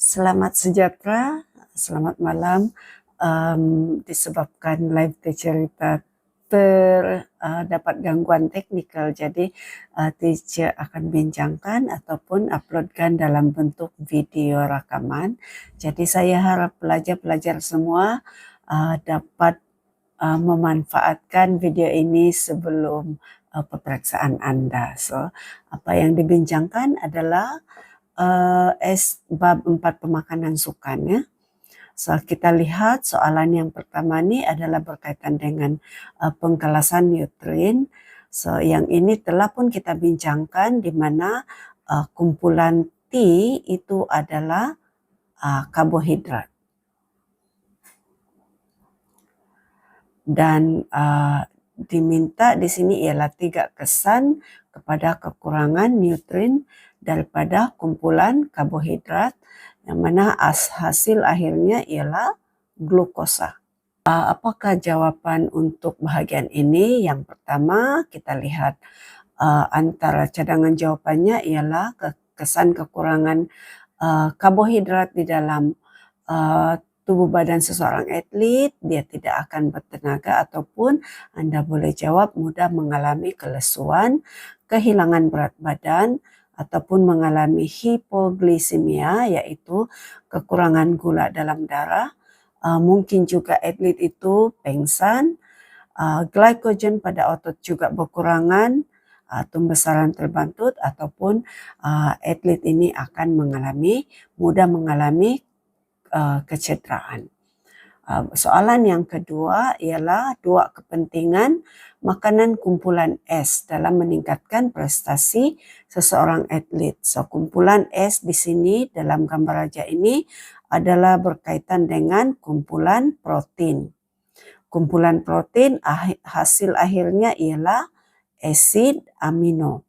Selamat sejahtera, selamat malam. Disebabkan live teacher kita terdapat gangguan teknikal, jadi teacher akan bincangkan ataupun uploadkan dalam bentuk video rekaman. Jadi saya harap pelajar-pelajar semua dapat memanfaatkan video ini sebelum peperiksaan Anda. So, apa yang dibincangkan adalah bab 4 pemakanan sukan ya. So, kita lihat soalan yang pertama ini adalah berkaitan dengan pengkelasan nutrin. So, yang ini telah pun kita bincangkan di mana kumpulan T itu adalah karbohidrat. Dan diminta di sini ialah 3 kesan kepada kekurangan nutrin daripada kumpulan karbohidrat, yang mana hasil akhirnya ialah glukosa. Apakah jawaban untuk bahagian ini? Yang pertama kita lihat antara cadangan jawabannya ialah kesan kekurangan karbohidrat di dalam tubuh badan seseorang atlet, dia tidak akan bertenaga, ataupun Anda boleh jawab mudah mengalami kelesuan, kehilangan berat badan, ataupun mengalami hipoglisemia, yaitu kekurangan gula dalam darah. Mungkin juga atlet itu pengsan, glykogen pada otot juga berkurangan, pembesaran terbantut, ataupun atlet ini akan mudah mengalami kecederaan. Soalan yang kedua ialah 2 kepentingan makanan kumpulan S dalam meningkatkan prestasi seseorang atlet. So, kumpulan S di sini dalam gambar raja ini adalah berkaitan dengan kumpulan protein. Kumpulan protein hasil akhirnya ialah asid amino.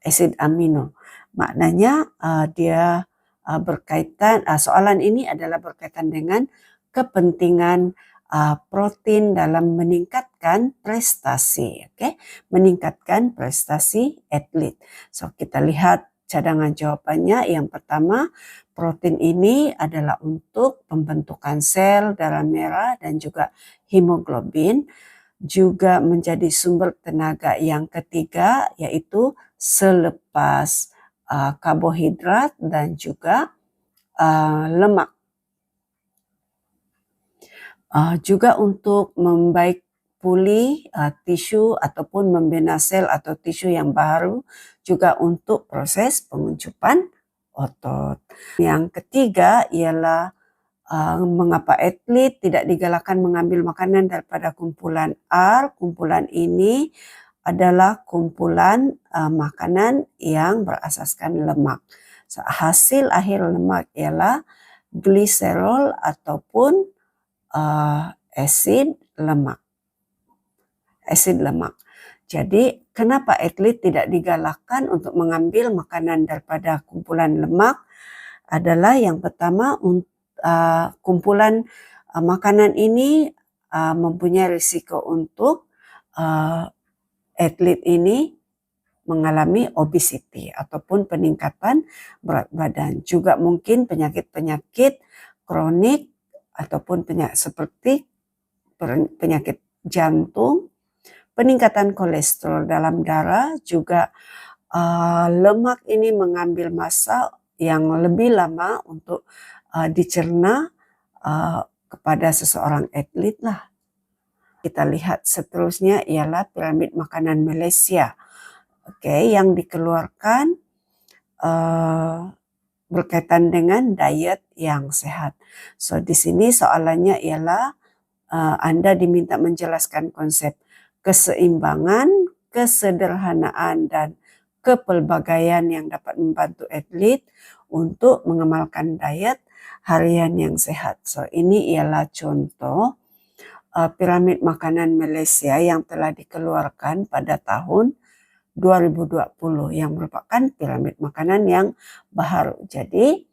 Asid amino. Maknanya dia berkaitan, soalan ini adalah berkaitan dengan kepentingan protein dalam meningkatkan prestasi, meningkatkan prestasi atlet. So, kita lihat cadangan jawabannya. Yang pertama, protein ini adalah untuk pembentukan sel darah merah dan juga hemoglobin, juga menjadi sumber tenaga yang ketiga, yaitu selepas karbohidrat dan juga lemak. Juga untuk membaik pulih tisu ataupun membina sel atau tisu yang baru, juga untuk proses penguncupan otot. Yang ketiga ialah mengapa atlet tidak digalakkan mengambil makanan daripada kumpulan R. Kumpulan ini adalah kumpulan makanan yang berasaskan lemak. So, hasil akhir lemak ialah gliserol ataupun asid lemak. Asid lemak. Jadi kenapa atlet tidak digalakkan untuk mengambil makanan daripada kumpulan lemak? Adalah yang pertama, kumpulan makanan ini mempunyai risiko untuk atlet ini mengalami obesity ataupun peningkatan berat badan. Juga mungkin penyakit-penyakit kronik ataupun seperti penyakit jantung, peningkatan kolesterol dalam darah, juga lemak ini mengambil masa yang lebih lama untuk dicerna kepada seseorang atlet lah. Kita lihat seterusnya ialah piramid makanan Malaysia, yang dikeluarkan berkaitan dengan diet yang sehat. So, di sini soalannya ialah Anda diminta menjelaskan konsep keseimbangan, kesederhanaan, dan kepelbagaian yang dapat membantu atlet untuk mengamalkan diet harian yang sehat. So, ini ialah contoh piramid makanan Malaysia yang telah dikeluarkan pada tahun 2020 yang merupakan piramid makanan yang baru. Jadi,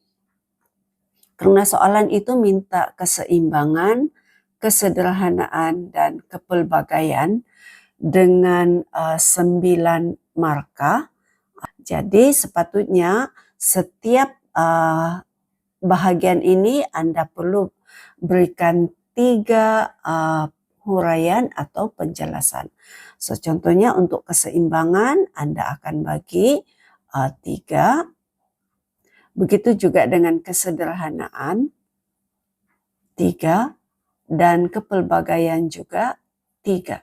karena soalan itu minta keseimbangan, kesederhanaan, dan kepelbagaian dengan 9 markah. Jadi sepatutnya setiap bahagian ini Anda perlu berikan 3 huraian atau penjelasan. So, contohnya untuk keseimbangan Anda akan bagi 3. Begitu juga dengan kesederhanaan 3 dan kepelbagaian juga 3.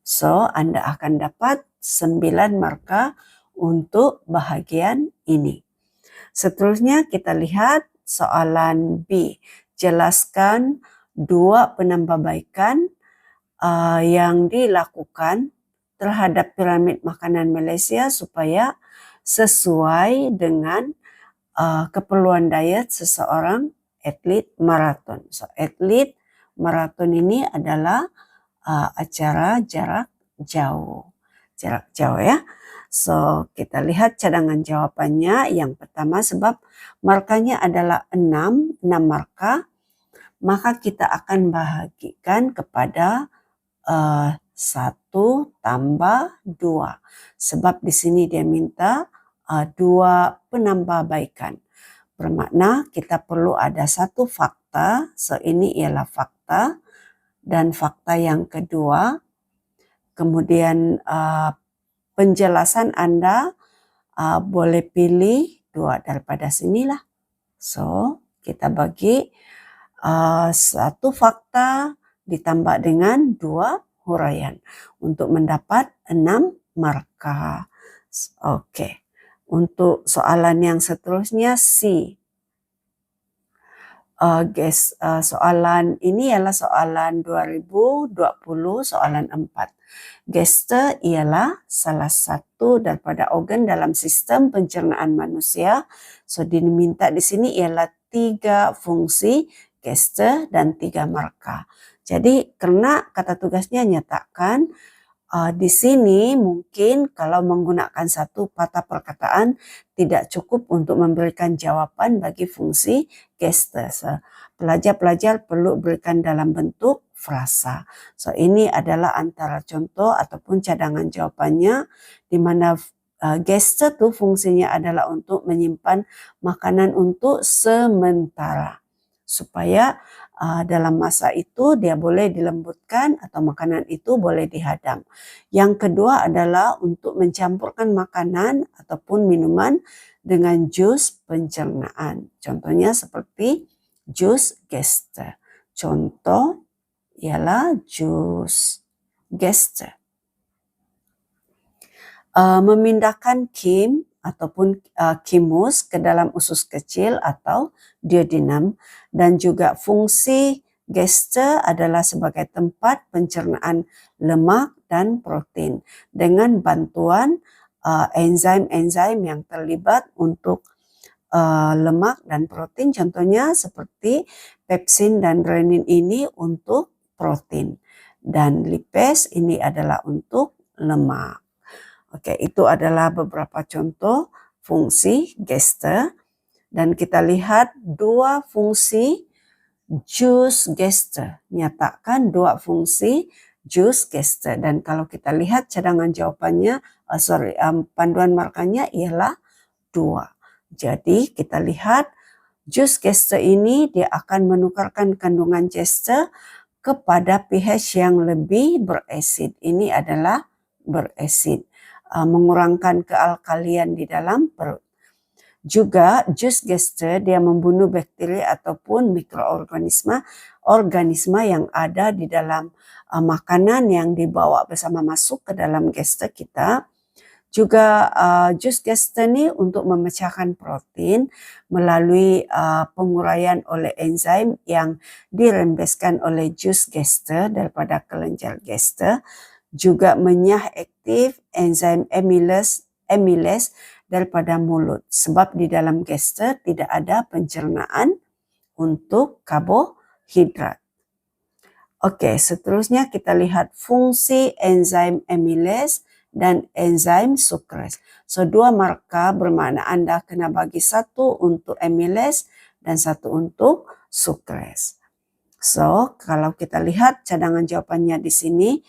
So, Anda akan dapat 9 markah untuk bahagian ini. Seterusnya kita lihat soalan B. Jelaskan 2 penambahbaikan yang dilakukan terhadap piramid makanan Malaysia supaya sesuai dengan keperluan diet seseorang atlet maraton. So, atlet maraton ini adalah acara jarak jauh. Jarak jauh ya. So, kita lihat cadangan jawabannya. Yang pertama, sebab markanya adalah 6 markah, maka kita akan bahagikan kepada 1 tambah 2. Sebab di sini dia minta 2 penambahbaikan. Bermakna kita perlu ada 1 fakta. So, ini ialah fakta. Dan fakta yang kedua, kemudian penjelasan Anda boleh pilih 2 daripada sinilah. So, kita bagi 1 fakta ditambah dengan 2 huraian untuk mendapat 6 markah. Oke. Untuk soalan yang seterusnya C. Soalan ini ialah soalan 2020, soalan 4. Gester ialah salah satu daripada organ dalam sistem pencernaan manusia. So, diminta di sini ialah 3 fungsi gester dan 3 markah. Jadi, kerana kata tugasnya nyatakan, di sini mungkin kalau menggunakan 1 patah perkataan tidak cukup untuk memberikan jawaban bagi fungsi gester. So, pelajar-pelajar perlu berikan dalam bentuk frasa. So, ini adalah antara contoh ataupun cadangan jawabannya, di mana gester tu fungsinya adalah untuk menyimpan makanan untuk sementara, supaya dalam masa itu dia boleh dilembutkan atau makanan itu boleh dihadam. Yang kedua adalah untuk mencampurkan makanan ataupun minuman dengan jus pencernaan. Contohnya seperti jus gester. Contoh ialah jus gester. Memindahkan kim ataupun kimus ke dalam usus kecil atau duodenum, dan juga fungsi gester adalah sebagai tempat pencernaan lemak dan protein dengan bantuan enzim-enzim yang terlibat untuk lemak dan protein, contohnya seperti pepsin dan renin ini untuk protein dan lipase ini adalah untuk lemak. Oke, itu adalah beberapa contoh fungsi gester, dan kita lihat 2 fungsi jus gester. Nyatakan 2 fungsi jus gester, dan kalau kita lihat cadangan jawabannya, panduan markanya ialah 2. Jadi kita lihat jus gester ini dia akan menukarkan kandungan gester kepada pH yang lebih berasid. Ini adalah berasid, mengurangkan kealkalian di dalam perut. Juga jus gester dia membunuh bakteri ataupun mikroorganisme yang ada di dalam makanan yang dibawa bersama masuk ke dalam gester kita. Juga jus gester ini untuk memecahkan protein melalui penguraian oleh enzim yang dirembeskan oleh jus gester daripada kelenjar gester. Juga menyah aktif enzim amylase daripada mulut, sebab di dalam gester tidak ada pencernaan untuk karbohidrat. Oke, seterusnya kita lihat fungsi enzim amylase dan enzim sucrase. So, 2 markah bermakna Anda kena bagi 1 untuk amylase dan 1 untuk sucrase. So, kalau kita lihat cadangan jawabannya di sini,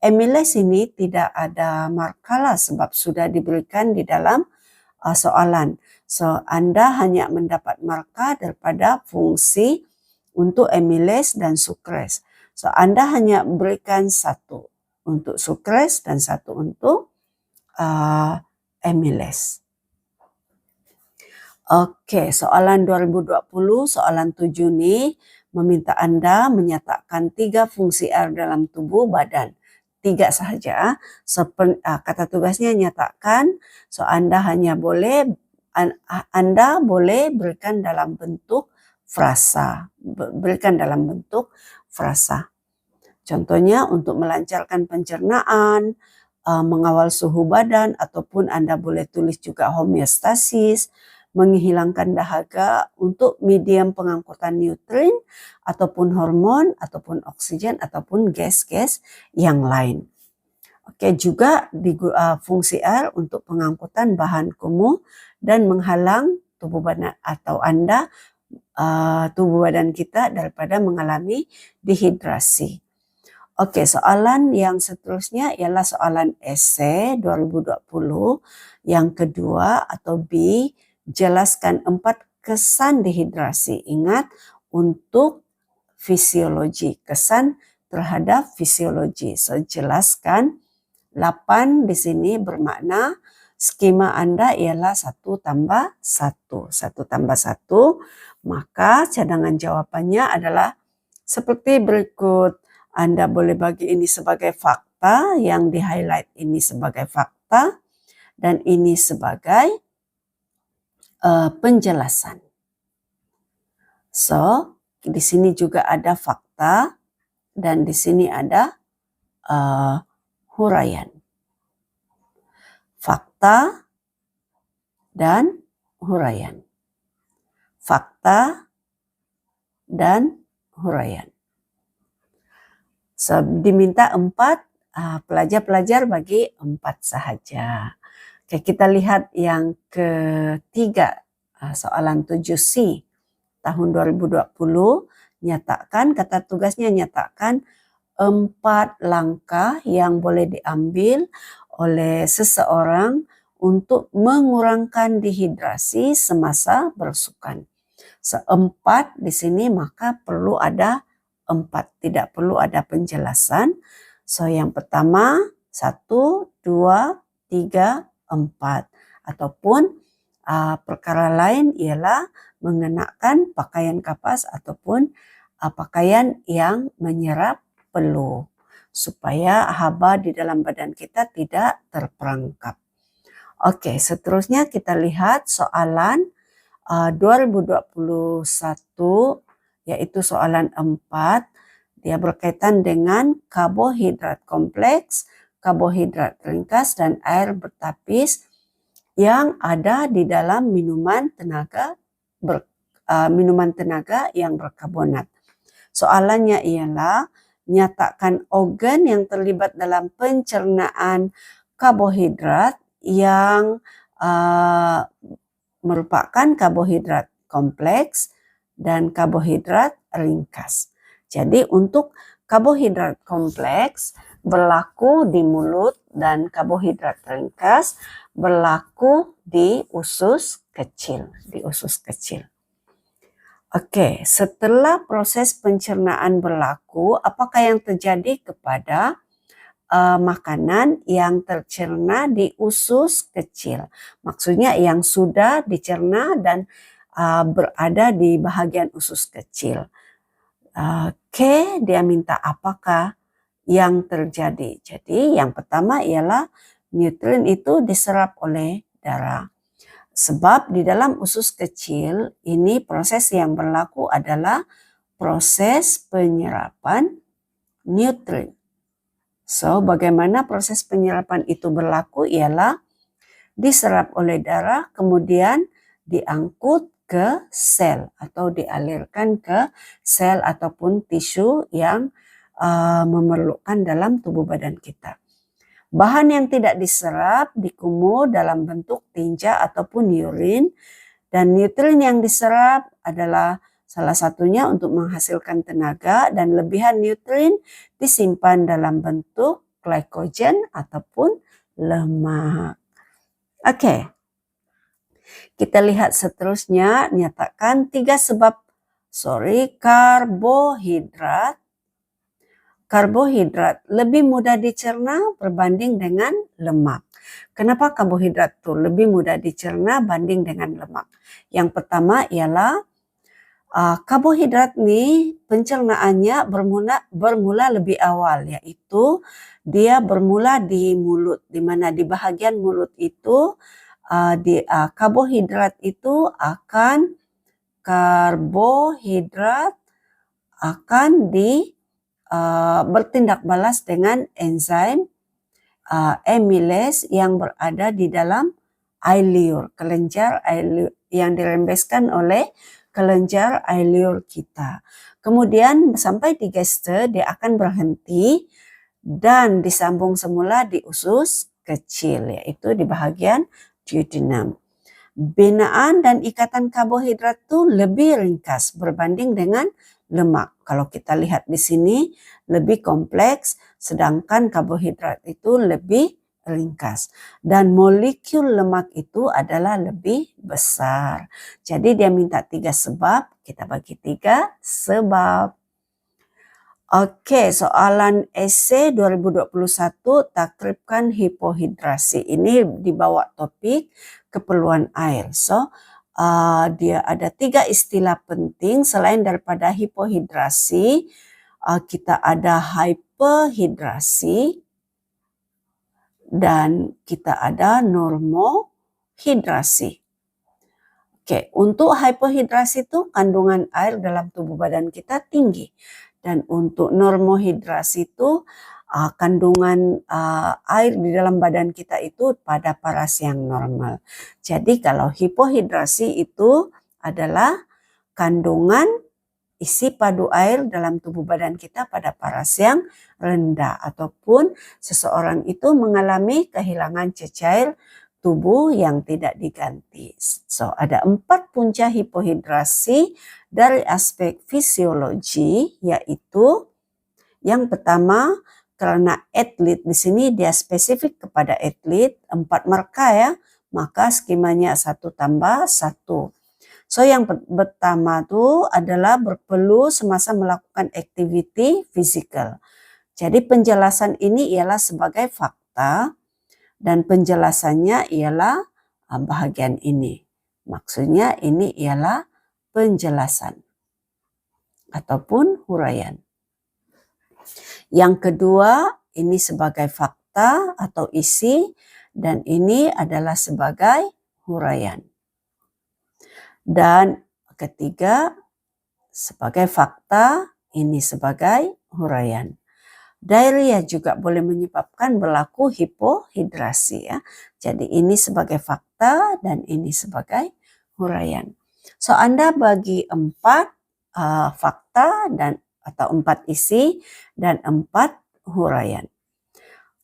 amylase ini tidak ada markah lah sebab sudah diberikan di dalam soalan. So, Anda hanya mendapat markah daripada fungsi untuk amylase dan sucrase. So, Anda hanya berikan satu untuk sucrase dan satu untuk amylase. Oke, soalan 2020, soalan 7 nih, meminta Anda menyatakan 3 fungsi air dalam tubuh badan. 3 saja. Kata tugasnya nyatakan, so Anda boleh berikan dalam bentuk frasa. Berikan dalam bentuk frasa. Contohnya untuk melancarkan pencernaan, mengawal suhu badan, ataupun Anda boleh tulis juga homeostasis, menghilangkan dahaga, untuk medium pengangkutan nutrien, ataupun hormon, ataupun oksigen, ataupun gas-gas yang lain. Oke, juga fungsi air untuk pengangkutan bahan kumuh dan menghalang tubuh badan atau tubuh badan kita daripada mengalami dehidrasi. Oke, soalan yang seterusnya ialah soalan esai 2020 yang kedua atau B. Jelaskan 4 kesan dehidrasi. Ingat, untuk fisiologi, kesan terhadap fisiologi. So, jelaskan 8 di sini bermakna skema Anda ialah 1 tambah 1. 1 tambah 1, maka cadangan jawabannya adalah seperti berikut. Anda boleh bagi ini sebagai fakta, yang di-highlight ini sebagai fakta, dan ini sebagai penjelasan. So, di sini juga ada fakta dan di sini ada huraian. Fakta dan huraian. Fakta dan huraian. So, diminta 4, pelajar-pelajar bagi 4 sahaja. Oke, kita lihat yang ketiga, soalan 7C tahun 2020. Kata tugasnya nyatakan 4 langkah yang boleh diambil oleh seseorang untuk mengurangkan dehidrasi semasa bersukan. 4 di sini maka perlu ada 4, tidak perlu ada penjelasan. So, yang pertama 1, 2, 3, 4. Ataupun perkara lain ialah mengenakan pakaian kapas ataupun pakaian yang menyerap peluh supaya haba di dalam badan kita tidak terperangkap. Oke, seterusnya kita lihat soalan 2021, yaitu soalan 4. Dia berkaitan dengan karbohidrat kompleks, karbohidrat ringkas, dan air bertapis yang ada di dalam minuman tenaga yang berkarbonat. Soalannya ialah nyatakan organ yang terlibat dalam pencernaan karbohidrat yang merupakan karbohidrat kompleks dan karbohidrat ringkas. Jadi untuk karbohidrat kompleks berlaku di mulut dan karbohidrat ringkas berlaku di usus kecil. Oke, setelah proses pencernaan berlaku, apakah yang terjadi kepada makanan yang tercerna di usus kecil? Maksudnya yang sudah dicerna dan berada di bahagian usus kecil. Oke, dia minta apakah yang terjadi. Jadi yang pertama ialah nutrien itu diserap oleh darah. Sebab di dalam usus kecil ini proses yang berlaku adalah proses penyerapan nutrien. So, bagaimana proses penyerapan itu berlaku ialah diserap oleh darah, kemudian diangkut ke sel atau dialirkan ke sel ataupun tisu yang memerlukan dalam tubuh badan kita. Bahan yang tidak diserap dikumur dalam bentuk tinja ataupun urin, dan nutrien yang diserap adalah salah satunya untuk menghasilkan tenaga, dan lebihan nutrien disimpan dalam bentuk glykogen ataupun lemak. Oke. Kita lihat seterusnya, nyatakan 3 sebab karbohidrat. Karbohidrat lebih mudah dicerna berbanding dengan lemak. Kenapa karbohidrat itu lebih mudah dicerna banding dengan lemak? Yang pertama ialah karbohidrat nih pencernaannya bermula lebih awal, yaitu dia bermula di mulut, di mana di bahagian mulut itu karbohidrat itu akan bertindak balas dengan enzim amylase yang berada di dalam air liur, kelenjar air liur yang dirembeskan oleh kelenjar air liur kita. Kemudian sampai di gester dia akan berhenti dan disambung semula di usus kecil, yaitu di bahagian duodenum. Binaan dan ikatan karbohidrat itu lebih ringkas berbanding dengan lemak. Kalau kita lihat di sini lebih kompleks, sedangkan karbohidrat itu lebih ringkas. Dan molekul lemak itu adalah lebih besar. Jadi dia minta 3 sebab, kita bagi 3 sebab. Oke, soalan esai 2021 takribkan hipohidrasi. Ini dibawa topik keperluan air. So, dia ada 3 istilah penting selain daripada hipohidrasi. Kita ada hyperhidrasi dan kita ada normohidrasi. Oke, untuk hypohidrasi itu kandungan air dalam tubuh badan kita tinggi. Dan untuk normohidrasi itu kandungan air di dalam badan kita itu pada paras yang normal. Jadi kalau hipohidrasi itu adalah kandungan isi padu air dalam tubuh badan kita pada paras yang rendah. Ataupun seseorang itu mengalami kehilangan cecair tubuh yang tidak diganti. So, ada 4 punca hipohidrasi dari aspek fisiologi, yaitu yang pertama karena atlet, di sini dia spesifik kepada atlet, 4 marka ya, maka skemanya 1 tambah 1. So yang pertama itu adalah berpeluh semasa melakukan aktiviti fisikal. Jadi penjelasan ini ialah sebagai fakta dan penjelasannya ialah bahagian ini. Maksudnya ini ialah penjelasan ataupun huraian. Yang kedua, ini sebagai fakta atau isi dan ini adalah sebagai huraian. Dan ketiga, sebagai fakta, ini sebagai huraian. Diarrhea juga boleh menyebabkan berlaku hipohidrasi ya. Jadi ini sebagai fakta dan ini sebagai huraian. So Anda bagi 4 fakta dan atau 4 isi dan 4 huraian.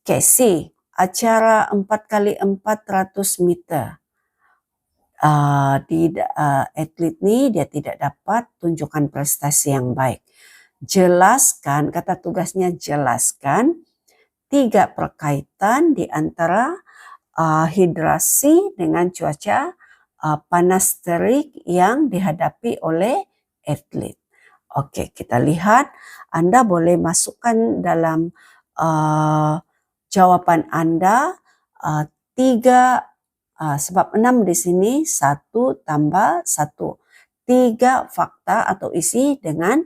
Oke, C. Acara 4x400 meter. Atlet ini dia tidak dapat tunjukkan prestasi yang baik. Jelaskan, kata tugasnya jelaskan 3 perkaitan di antara hidrasi dengan cuaca panas terik yang dihadapi oleh atlet. Oke, kita lihat. Anda boleh masukkan dalam jawaban Anda 3 sebab 6 di sini 1 tambah 1. 3 fakta atau isi dengan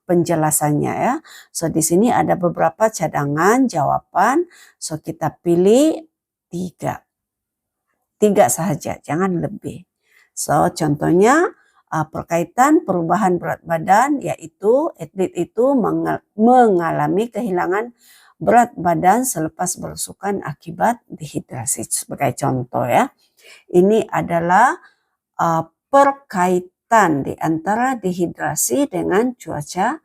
penjelasannya ya. So di sini ada beberapa cadangan jawaban. So kita pilih 3. 3 sahaja, jangan lebih. So contohnya perkaitan perubahan berat badan, yaitu atlet itu mengalami kehilangan berat badan selepas bersukan akibat dehidrasi. Sebagai contoh ya. Ini adalah perkaitan di antara dehidrasi dengan cuaca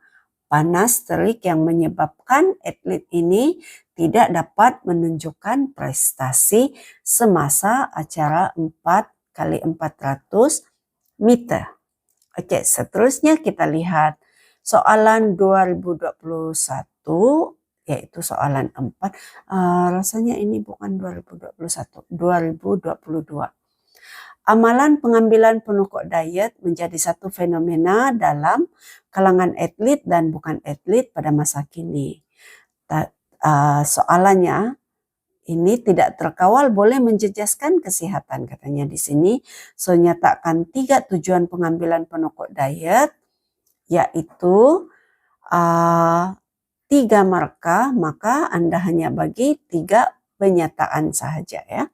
panas terik yang menyebabkan atlet ini tidak dapat menunjukkan prestasi semasa acara 4x400 meter. Oke, seterusnya kita lihat soalan 2021, yaitu soalan 4. Rasanya ini bukan 2021, 2022. Amalan pengambilan penokok diet menjadi satu fenomena dalam kalangan atlet dan bukan atlet pada masa kini. Soalannya, ini tidak terkawal boleh menjejaskan kesehatan katanya di sini. So, nyatakan 3 tujuan pengambilan penokok diet, yaitu 3 markah, maka Anda hanya bagi 3 penyataan sahaja ya.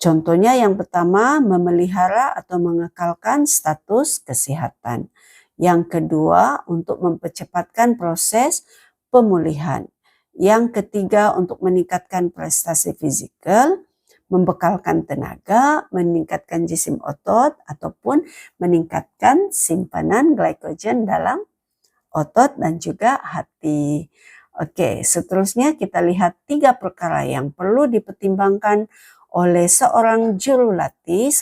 Contohnya yang pertama, memelihara atau mengekalkan status kesehatan. Yang kedua, untuk mempercepatkan proses pemulihan. Yang ketiga, untuk meningkatkan prestasi fisikal, membekalkan tenaga, meningkatkan jisim otot, ataupun meningkatkan simpanan glykogen dalam otot dan juga hati. Oke, seterusnya kita lihat 3 perkara yang perlu dipertimbangkan oleh seorang jurulatih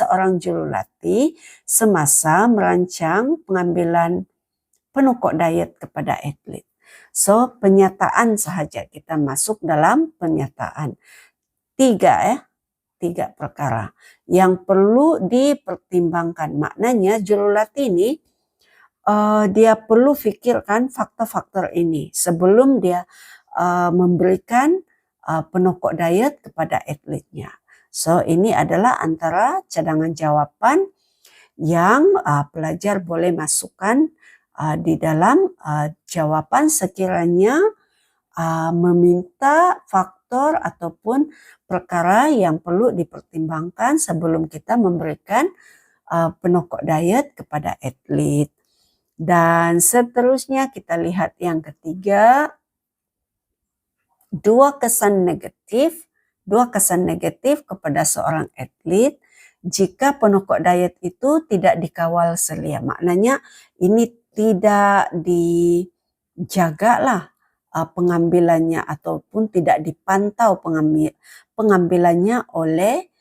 semasa merancang pengambilan penokok diet kepada atlet. So, penyataan sahaja, kita masuk dalam penyataan. 3 perkara yang perlu dipertimbangkan. Maknanya jurulatih ini dia perlu fikirkan faktor-faktor ini sebelum dia memberikan penokok diet kepada atletnya. So, ini adalah antara cadangan jawaban yang pelajar boleh masukkan di dalam jawaban sekiranya meminta faktor ataupun perkara yang perlu dipertimbangkan sebelum kita memberikan penokok diet kepada atlet. Dan seterusnya kita lihat yang ketiga, 2 kesan negatif kepada seorang atlet jika penokok diet itu tidak dikawal selia. Maknanya ini tidak dijagalah pengambilannya ataupun tidak dipantau pengambilannya oleh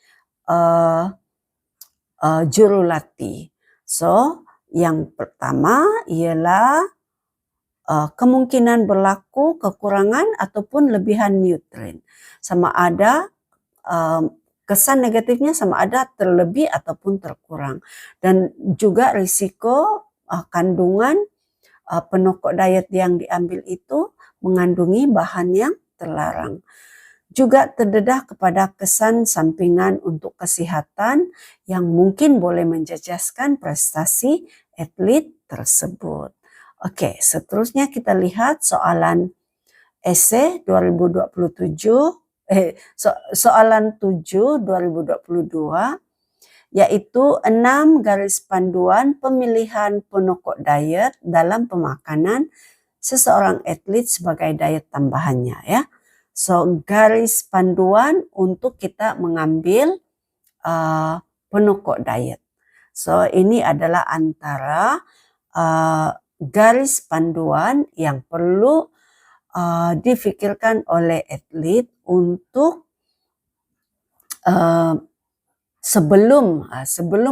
jurulatih. So, yang pertama ialah kemungkinan berlaku kekurangan ataupun lebihan nutrien. Sama ada kesan negatifnya sama ada terlebih ataupun terkurang. Dan juga risiko kandungan penokok diet yang diambil itu mengandungi bahan yang terlarang. Juga terdedah kepada kesan sampingan untuk kesehatan yang mungkin boleh menjejaskan prestasi atlet tersebut. Oke, seterusnya kita lihat soalan esai 2027, soalan 7 2022, yaitu 6 garis panduan pemilihan penokok diet dalam pemakanan seseorang atlet sebagai diet tambahannya ya. So, garis panduan untuk kita mengambil penokok diet. So, ini adalah antara garis panduan yang perlu difikirkan oleh atlet untuk sebelum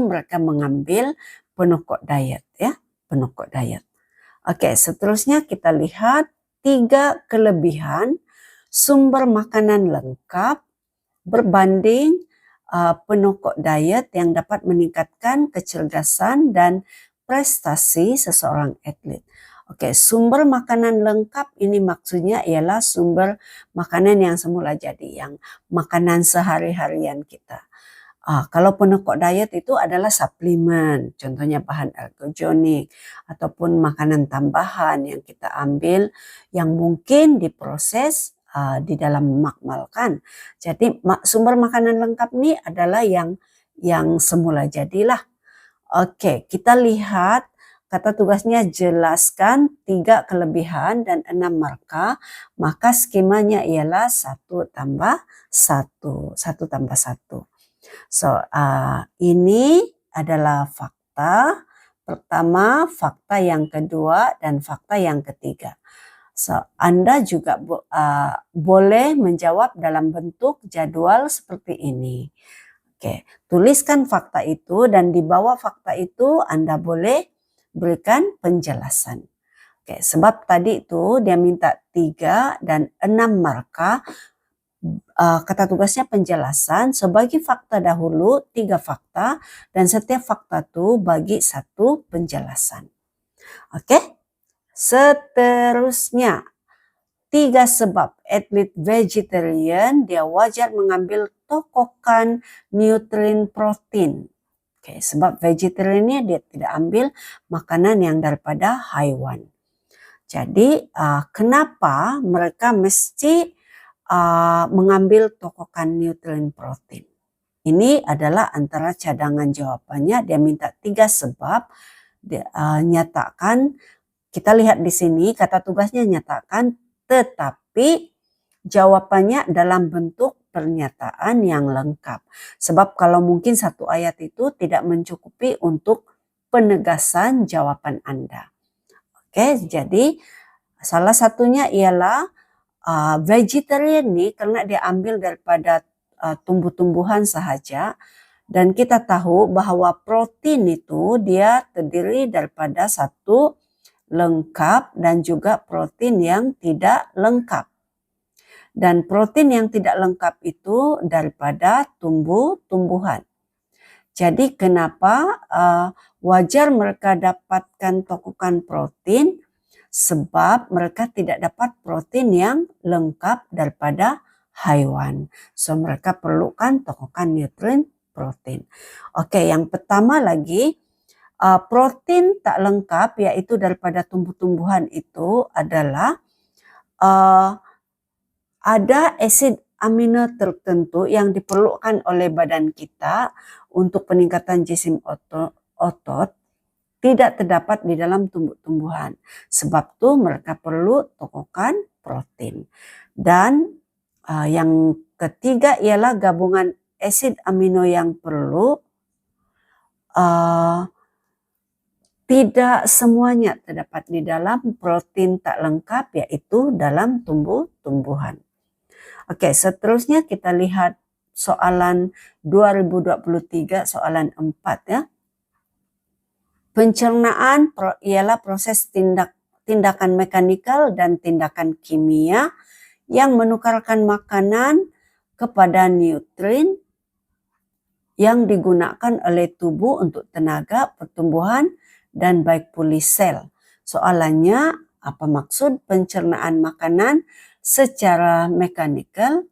mereka mengambil penokok diet ya, penokok diet. Oke, seterusnya kita lihat 3 kelebihan sumber makanan lengkap berbanding penokok diet yang dapat meningkatkan kecerdasan dan prestasi seseorang atlet. Oke, sumber makanan lengkap ini maksudnya ialah sumber makanan yang semula jadi, yang makanan sehari-harian kita. Kalau penokok diet itu adalah suplemen, contohnya bahan ergogenik ataupun makanan tambahan yang kita ambil yang mungkin diproses di dalam memakmalkan. Jadi sumber makanan lengkap ini adalah yang semula jadilah. Oke, kita lihat kata tugasnya jelaskan 3 kelebihan dan 6 markah. Maka skemanya ialah 1 tambah 1. 1 tambah 1. So, ini adalah fakta pertama, fakta yang kedua, dan fakta yang ketiga. So, Anda juga boleh menjawab dalam bentuk jadwal seperti ini. Oke, tuliskan fakta itu dan di bawah fakta itu Anda boleh berikan penjelasan. Oke, sebab tadi itu dia minta 3 dan 6 markah. kata tugasnya penjelasan. Sebagai fakta dahulu 3 fakta dan setiap fakta itu bagi 1 penjelasan. Oke? Seterusnya 3 sebab atlet vegetarian dia wajar mengambil tokokan nutrien protein. Oke, sebab vegetariannya dia tidak ambil makanan yang daripada haiwan. Jadi kenapa mereka mesti mengambil tokokan nutrien protein? Ini adalah antara cadangan jawabannya. Dia minta 3 sebab. Dia nyatakan, kita lihat di sini kata tugasnya nyatakan, tetapi jawabannya dalam bentuk pernyataan yang lengkap. Sebab kalau mungkin satu ayat itu tidak mencukupi untuk penegasan jawaban Anda. Oke, jadi salah satunya ialah vegetarian nih karena dia ambil daripada tumbuh-tumbuhan sahaja, dan kita tahu bahwa protein itu dia terdiri daripada satu lengkap dan juga protein yang tidak lengkap. Dan protein yang tidak lengkap itu daripada tumbuh-tumbuhan. Jadi kenapa wajar mereka dapatkan tokokan protein? Sebab mereka tidak dapat protein yang lengkap daripada haiwan. So mereka perlukan tokokan nutrien protein. Oke, yang pertama lagi, protein tak lengkap yaitu daripada tumbuh-tumbuhan itu adalah ada asid amino tertentu yang diperlukan oleh badan kita untuk peningkatan jisim otot tidak terdapat di dalam tumbuh-tumbuhan. Sebab itu mereka perlu tokokan protein. Dan yang ketiga ialah gabungan asid amino yang perlu tidak semuanya terdapat di dalam protein tak lengkap yaitu dalam tumbuh-tumbuhan. Oke, seterusnya kita lihat soalan 2023 soalan 4 ya. Pencernaan ialah proses tindakan mekanikal dan tindakan kimia yang menukarkan makanan kepada nutrien yang digunakan oleh tubuh untuk tenaga pertumbuhan dan baik pulih sel. Soalannya, apa maksud pencernaan makanan secara mekanikal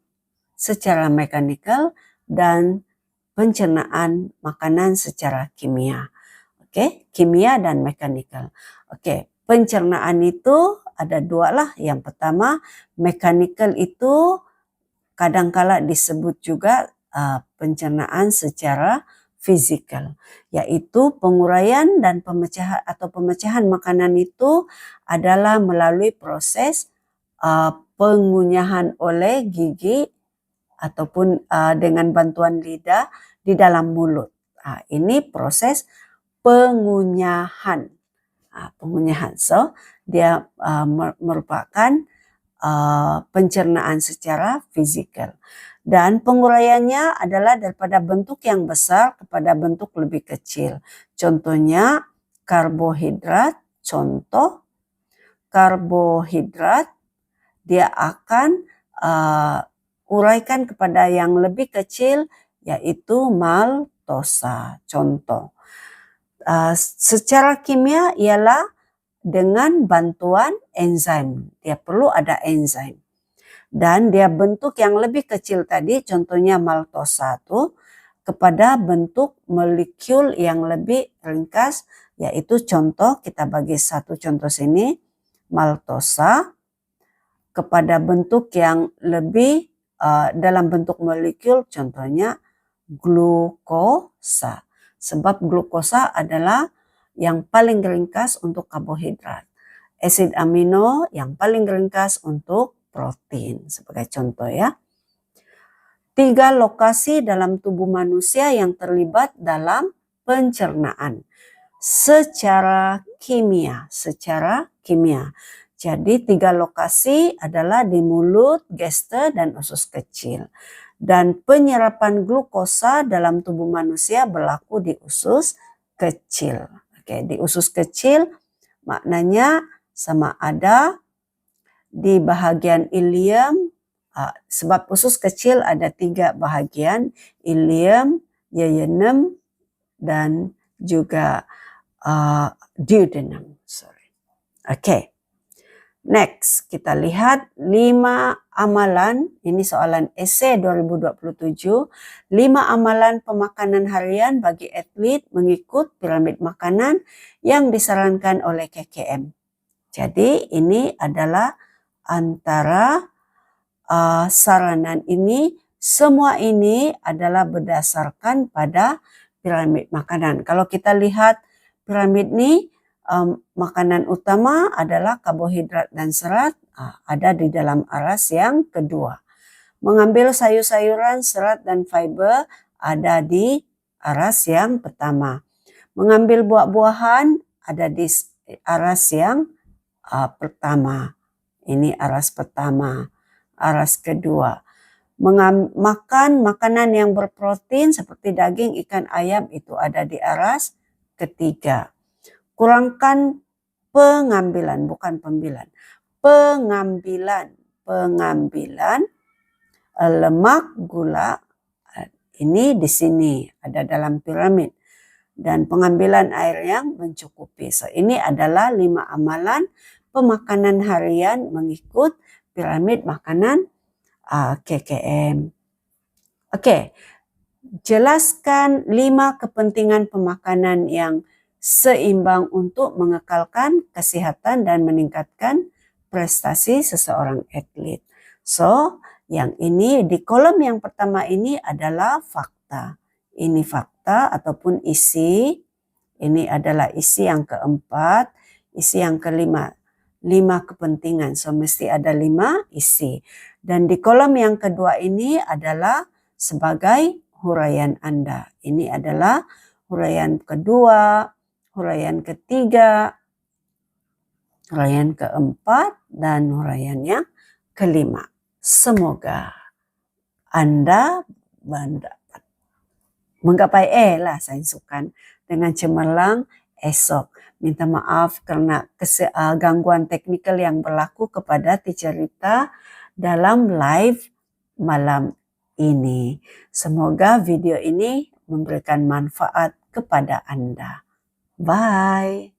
dan pencernaan makanan secara kimia? Oke, kimia dan mekanikal. Oke, pencernaan itu ada 2 lah. Yang pertama, mekanikal itu kadangkala disebut juga pencernaan secara fisikal, yaitu penguraian dan pemecahan makanan itu adalah melalui proses pengunyahan oleh gigi ataupun dengan bantuan lidah di dalam mulut. Ini proses pengunyahan. So dia merupakan pencernaan secara fisikal. Dan penguraiannya adalah daripada bentuk yang besar kepada bentuk lebih kecil. Contohnya karbohidrat. Contoh karbohidrat dia akan uraikan kepada yang lebih kecil yaitu maltosa. Contoh. Secara kimia ialah dengan bantuan enzim. Dia perlu ada enzim. Dan dia bentuk yang lebih kecil tadi, contohnya maltosa itu, kepada bentuk molekul yang lebih ringkas, yaitu contoh, kita bagi satu contoh sini, maltosa, kepada bentuk yang lebih dalam bentuk molekul, contohnya glukosa. Sebab glukosa adalah yang paling ringkas untuk karbohidrat. Asid amino yang paling ringkas untuk protein. Sebagai contoh ya. 3 lokasi dalam tubuh manusia yang terlibat dalam pencernaan. Secara kimia. Jadi 3 lokasi adalah di mulut, geste, dan usus kecil. Dan penyerapan glukosa dalam tubuh manusia berlaku di usus kecil. Oke, di usus kecil maknanya sama ada di bahagian ileum sebab usus kecil ada 3 bahagian, ileum, yeyenem, dan juga duodenum. Oke. Next, kita lihat 5 amalan, ini soalan esei 2027, 5 amalan pemakanan harian bagi atlet mengikut piramid makanan yang disarankan oleh KKM. Jadi ini adalah antara saranan ini, semua ini adalah berdasarkan pada piramid makanan. Kalau kita lihat piramid ini, makanan utama adalah karbohidrat dan serat, ada di dalam aras yang kedua. Mengambil sayur-sayuran, serat dan fiber ada di aras yang pertama. Mengambil buah-buahan ada di aras yang pertama. Ini aras pertama. Aras kedua. Makan makanan yang berprotein seperti daging, ikan, ayam itu ada di aras ketiga. Kurangkan pengambilan, bukan pembilan. Pengambilan lemak, gula, ini di sini ada dalam piramid. Dan pengambilan air yang mencukupi. So, ini adalah 5 amalan pemakanan harian mengikut piramid makanan KKM. Oke, jelaskan 5 kepentingan pemakanan yang seimbang untuk mengekalkan kesehatan dan meningkatkan prestasi seseorang atlet. So, yang ini di kolom yang pertama ini adalah fakta. Ini fakta ataupun isi. Ini adalah isi yang keempat. Isi yang kelima. 5 kepentingan. So, mesti ada 5 isi. Dan di kolom yang kedua ini adalah sebagai huraian Anda. Ini adalah huraian kedua, huraian ketiga, huraian keempat, dan huraian yang kelima. Semoga Anda mendapat menggapai saya sukan dengan cemerlang esok. Minta maaf karena gangguan teknikal yang berlaku kepada Teacher Rita dalam live malam ini. Semoga video ini memberikan manfaat kepada Anda. Bye.